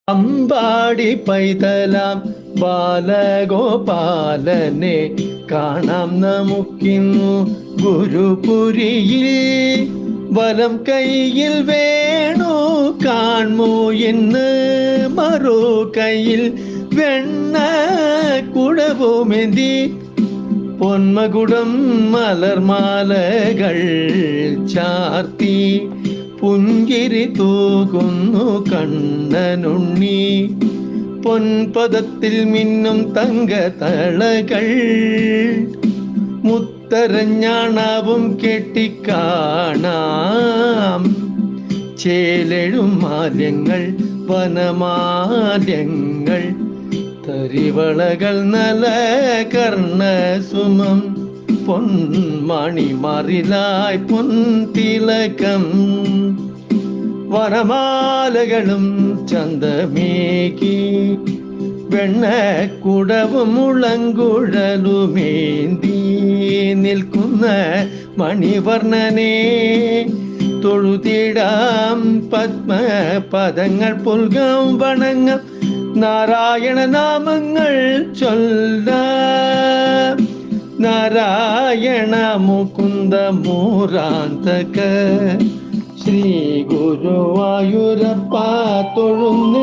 അമ്പാടി പൈതലാം ബാലഗോപാലനെ കാണാം നമുക്കിന്നു ഗുരുപുരിയിൽ. വലം കൈയിൽ വേണു കാൺമോ എന്ന്, മറു കൈയിൽ വെണ്ണ കുടവുമെന്തി, പൊന്മകുടം മലർമാലകൾ ചാർത്തി പുഞ്ചിരി തൂകുന്നു കണ്ണനുണ്ണി. പൊൻപദത്തിൽ മിന്നും തങ്കതളകൾ, മുത്തരഞ്ഞാണാവും കെട്ടിക്കാണാം. ചേലെഴും മാല്യങ്ങൾ വനമാല്യങ്ങൾ, തരിവളകൾ നല കർണസുമം. പൊന്മണിമറിലായി പൊൻതിലകം, വനമാലകളും ചന്തമേകി. വെണ്ണക്കുടവും മുളങ്കുഴലുമേന്തി നിൽക്കുന്ന മണിവർണ്ണനെ തൊഴുതിടാം. പത്മപദങ്ങൾ പുൽകം വണങ്ങം, നാരായണ നാമങ്ങൾ ചൊല്ലാം. നാരായണ മുകുന്ദ മൂരാന്തക, ശ്രീ ഗുരുവായൂരപ്പ തൊഴുന്നേ.